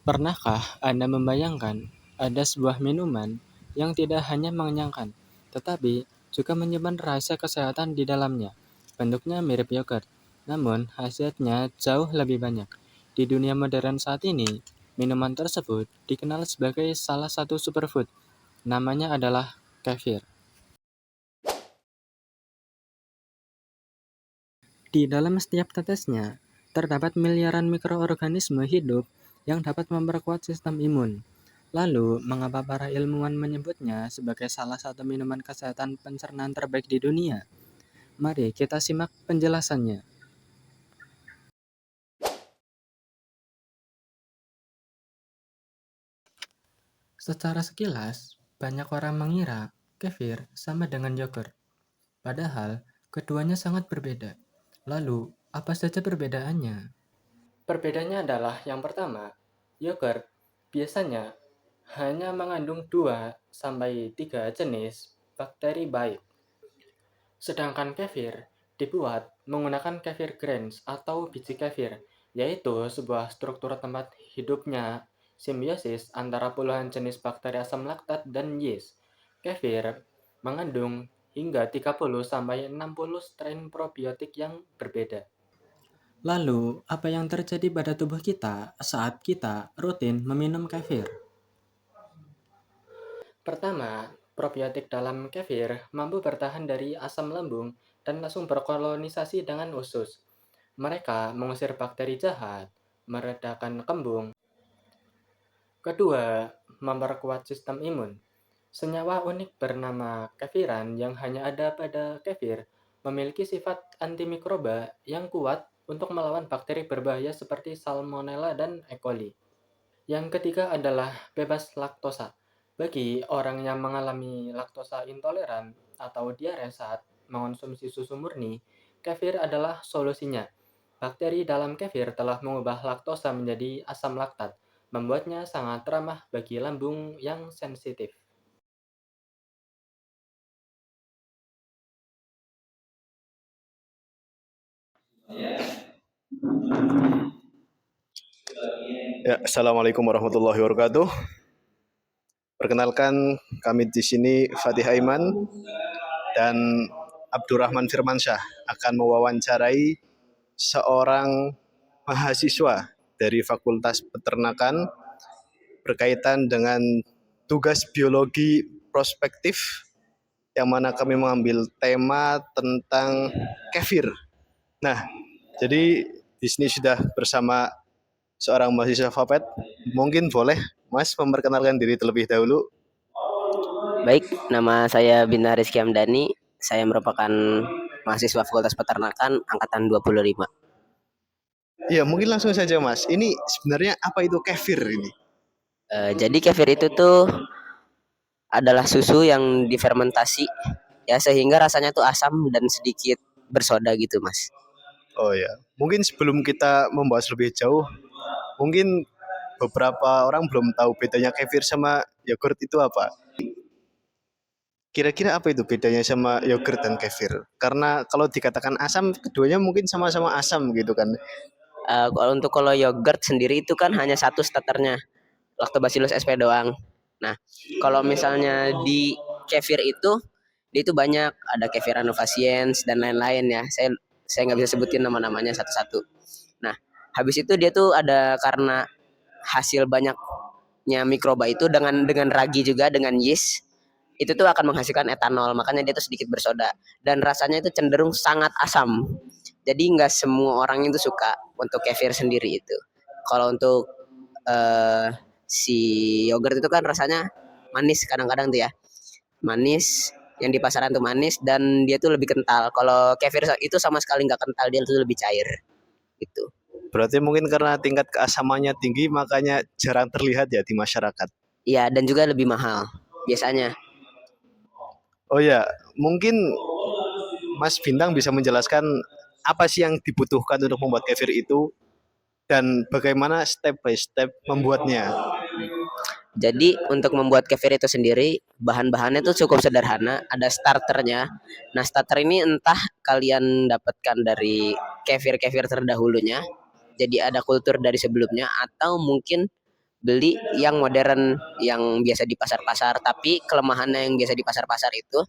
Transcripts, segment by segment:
Pernahkah Anda membayangkan ada sebuah minuman yang tidak hanya mengenyangkan, tetapi juga menyimpan rahasia kesehatan di dalamnya? Bentuknya mirip yogurt, namun khasiatnya jauh lebih banyak. Di dunia modern saat ini, minuman tersebut dikenal sebagai salah satu superfood. Namanya adalah kefir. Di dalam setiap tetesnya, terdapat miliaran mikroorganisme hidup yang dapat memperkuat sistem imun. Lalu, mengapa para ilmuwan menyebutnya sebagai salah satu minuman kesehatan pencernaan terbaik di dunia? Mari kita simak penjelasannya. Secara sekilas, banyak orang mengira kefir sama dengan yogurt. Padahal, keduanya sangat berbeda. Lalu, apa saja perbedaannya? Perbedaannya adalah yang pertama, yogurt biasanya hanya mengandung 2 sampai 3 jenis bakteri baik. Sedangkan kefir dibuat menggunakan kefir grains atau biji kefir, yaitu sebuah struktur tempat hidupnya simbiosis antara puluhan jenis bakteri asam laktat dan yeast. Kefir mengandung hingga 30 sampai 60 strain probiotik yang berbeda. Lalu, apa yang terjadi pada tubuh kita saat kita rutin meminum kefir? Pertama, probiotik dalam kefir mampu bertahan dari asam lambung dan langsung berkolonisasi dengan usus. Mereka mengusir bakteri jahat, meredakan kembung. Kedua, memperkuat sistem imun. Senyawa unik bernama kefiran yang hanya ada pada kefir memiliki sifat antimikroba yang kuat untuk melawan bakteri berbahaya seperti Salmonella dan E. coli. Yang ketiga adalah bebas laktosa. Bagi orang yang mengalami laktosa intoleran atau diare saat mengonsumsi susu murni, kefir adalah solusinya. Bakteri dalam kefir telah mengubah laktosa menjadi asam laktat, membuatnya sangat ramah bagi lambung yang sensitif. Ya, Assalamualaikum warahmatullahi wabarakatuh. Perkenalkan, kami di sini Fatih Aiman dan Abdurrahman Firmansyah akan mewawancarai seorang mahasiswa dari Fakultas Peternakan berkaitan dengan tugas biologi prospektif yang mana kami mengambil tema tentang kefir. Nah, jadi di sini sudah bersama seorang mahasiswa FAPET. Mungkin boleh Mas memperkenalkan diri terlebih dahulu. Baik, nama saya Bina Rizky Hamdani. Saya merupakan mahasiswa Fakultas Peternakan angkatan 25. Ya, mungkin langsung saja Mas. Ini sebenarnya apa itu kefir ini? Jadi kefir itu tuh adalah susu yang difermentasi ya sehingga rasanya tuh asam dan sedikit bersoda gitu, Mas. Oh ya, mungkin sebelum kita membahas lebih jauh, mungkin beberapa orang belum tahu bedanya kefir sama yogurt itu apa. Kira-kira apa itu bedanya sama yogurt dan kefir? Karena kalau dikatakan asam, keduanya mungkin sama-sama asam gitu kan. Kalau yogurt sendiri itu kan hanya satu starternya, Lactobacillus sp doang. Nah, kalau misalnya di kefir itu dia itu banyak, ada kefir Novasiens dan lain-lain ya. Saya nggak bisa sebutin nama-namanya satu-satu. Nah, habis itu dia tuh ada karena hasil banyaknya mikroba itu dengan ragi juga dengan yeast itu tuh akan menghasilkan etanol, makanya dia tuh sedikit bersoda dan rasanya itu cenderung sangat asam. Jadi nggak semua orang itu suka untuk kefir sendiri itu. Kalau untuk eh, si yogurt itu kan rasanya manis kadang-kadang tuh ya, manis yang di pasaran tuh manis dan dia tuh lebih kental. Kalau kefir itu sama sekali nggak kental, dia tuh lebih cair gitu. Berarti mungkin karena tingkat keasamannya tinggi, makanya jarang terlihat ya di masyarakat. Iya, dan juga lebih mahal biasanya. Oh ya, mungkin Mas Bintang bisa menjelaskan apa sih yang dibutuhkan untuk membuat kefir itu dan bagaimana step by step membuatnya. Jadi untuk membuat kefir itu sendiri, bahan-bahannya tuh cukup sederhana. Ada starternya. Nah, starter ini entah kalian dapatkan dari kefir-kefir terdahulunya, jadi ada kultur dari sebelumnya, atau mungkin beli yang modern yang biasa di pasar-pasar. Tapi kelemahannya yang biasa di pasar-pasar itu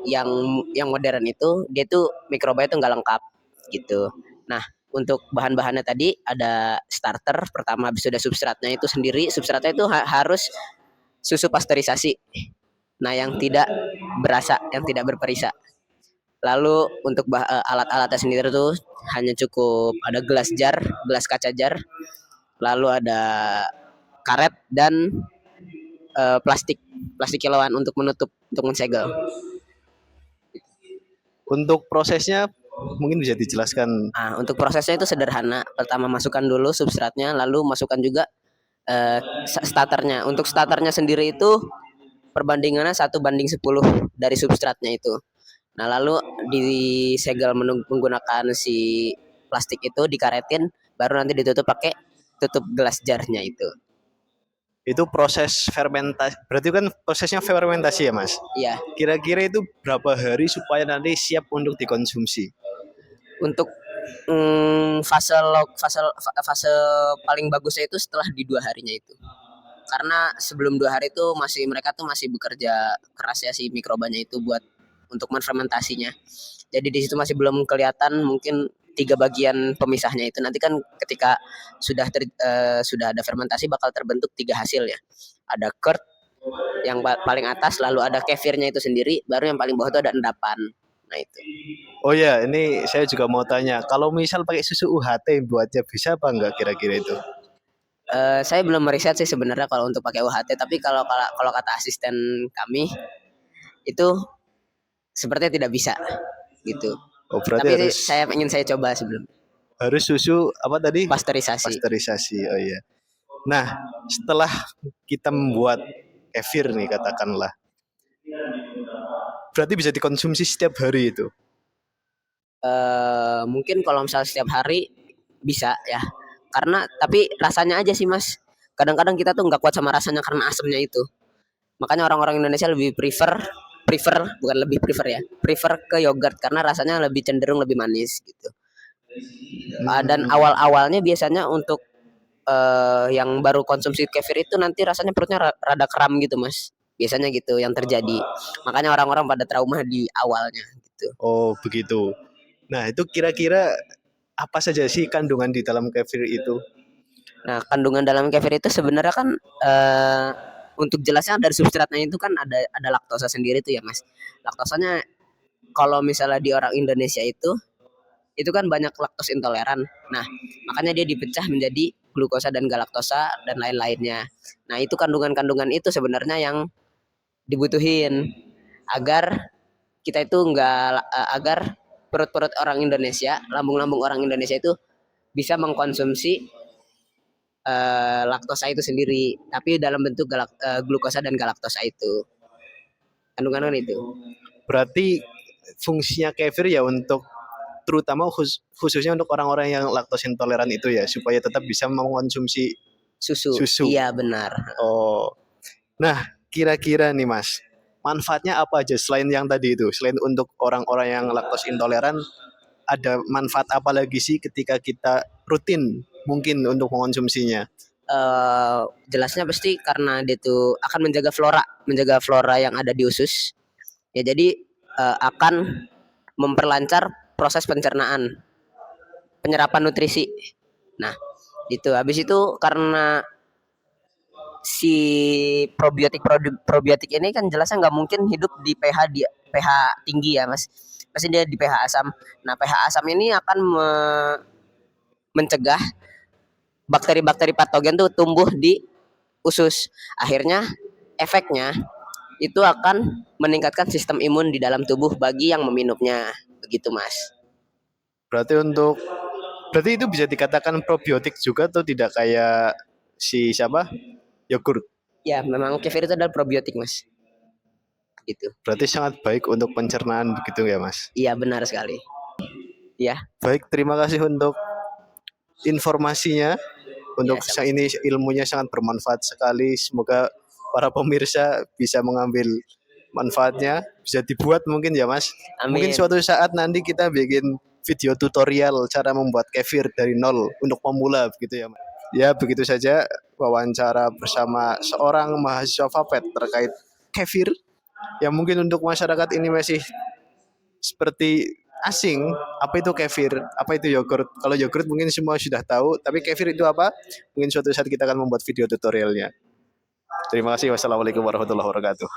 yang modern itu dia tuh mikrobanya tuh nggak lengkap gitu. Nah, untuk bahan-bahannya tadi ada starter pertama, habis itu ada substratnya itu sendiri. Substratnya itu harus susu pasteurisasi. Nah, yang tidak berasa, yang tidak berperisa. Lalu untuk alat-alatnya sendiri tuh hanya cukup ada gelas jar, gelas kaca jar, lalu ada karet dan plastik kiloan untuk menutup, untuk mensegel. Untuk prosesnya mungkin bisa dijelaskan. Nah, untuk prosesnya itu sederhana. Pertama masukkan dulu substratnya, lalu masukkan juga starternya. Untuk starternya sendiri itu perbandingannya 1:10 dari substratnya itu. Nah, lalu disegel menggunakan si plastik itu, dikaretin, baru nanti ditutup pakai tutup gelas jarnya itu. Itu proses fermentasi. Berarti kan prosesnya fermentasi ya, Mas? Iya. Kira-kira itu berapa hari supaya nanti siap untuk dikonsumsi? Untuk fase paling bagusnya itu setelah di 2 harinya itu. Karena sebelum 2 hari itu mereka tuh masih bekerja keras ya si mikrobanya itu buat untuk menfermentasinya. Jadi di situ masih belum kelihatan mungkin 3 bagian pemisahnya itu. Nanti kan ketika sudah ada fermentasi bakal terbentuk 3 hasil ya. Ada curd yang paling atas, lalu ada kefirnya itu sendiri, baru yang paling bawah itu ada endapan. Nah itu. Oh ya, ini saya juga mau tanya, kalau misal pakai susu UHT buatnya bisa apa enggak kira-kira itu? Saya belum meriset sih sebenarnya kalau untuk pakai UHT, tapi kalau kata asisten kami itu sepertinya tidak bisa gitu. Oh, berarti Tapi harus saya coba sebelum susu apa tadi? pasteurisasi. Pasteurisasi. Oh iya. Nah, setelah kita membuat kefir nih katakanlah, berarti bisa dikonsumsi setiap hari itu. Mungkin kalau misalnya setiap hari bisa ya. Karena tapi rasanya aja sih Mas. Kadang-kadang kita tuh nggak kuat sama rasanya karena asamnya itu. Makanya orang-orang Indonesia lebih prefer bukan lebih prefer ke yogurt karena rasanya lebih cenderung lebih manis gitu. Dan awal-awalnya biasanya untuk yang baru konsumsi kefir itu nanti rasanya perutnya rada kram gitu Mas. Biasanya gitu yang terjadi. Makanya orang-orang pada trauma di awalnya gitu. Oh, begitu. Nah, itu kira-kira apa saja sih kandungan di dalam kefir itu? Nah, kandungan dalam kefir itu sebenarnya kan untuk jelasnya dari substratnya itu kan ada laktosa sendiri tuh ya Mas. Laktosanya kalau misalnya di orang Indonesia itu kan banyak laktos intoleran. Nah, makanya dia dipecah menjadi glukosa dan galaktosa dan lain-lainnya. Nah, itu kandungan-kandungan itu sebenarnya yang dibutuhin agar kita itu agar perut-perut orang Indonesia, lambung-lambung orang Indonesia itu bisa mengkonsumsi laktosa itu sendiri, tapi dalam bentuk glukosa dan galaktosa itu. Kandungan itu. Berarti fungsinya kefir ya untuk terutama khususnya untuk orang-orang yang laktos intoleran itu ya, supaya tetap bisa mengkonsumsi susu. Iya benar. Oh, nah kira-kira nih Mas, manfaatnya apa aja selain yang tadi itu? Selain untuk orang-orang yang laktos intoleran, ada manfaat apa lagi sih ketika kita rutin mungkin untuk mengkonsumsinya? Jelasnya pasti karena dia tuh akan menjaga flora yang ada di usus. Ya jadi akan memperlancar proses pencernaan, penyerapan nutrisi. Nah, itu habis itu karena si probiotik ini kan jelasnya nggak mungkin hidup di pH tinggi ya Mas. Pasti dia di pH asam. Nah, pH asam ini akan mencegah bakteri-bakteri patogen tuh tumbuh di usus. Akhirnya efeknya itu akan meningkatkan sistem imun di dalam tubuh bagi yang meminumnya. Begitu Mas. Berarti itu bisa dikatakan probiotik juga atau tidak kayak si siapa? Yogurt. Ya, memang kefir itu adalah probiotik Mas. Gitu. Berarti sangat baik untuk pencernaan begitu ya Mas? Iya, benar sekali. Ya. Baik, terima kasih untuk informasinya. Untuk ya, ini ilmunya sangat bermanfaat sekali. Semoga para pemirsa bisa mengambil manfaatnya, bisa dibuat mungkin ya Mas. Amin. Mungkin suatu saat nanti kita bikin video tutorial cara membuat kefir dari nol untuk pemula begitu ya Mas. Ya begitu saja. wawancara bersama seorang mahasiswa Vapet terkait kefir yang mungkin untuk masyarakat ini masih seperti asing. Apa itu kefir? Apa itu yogurt? Kalau yogurt mungkin semua sudah tahu, tapi kefir itu apa? Mungkin suatu saat kita akan membuat video tutorialnya. Terima kasih. Wassalamualaikum warahmatullahi wabarakatuh.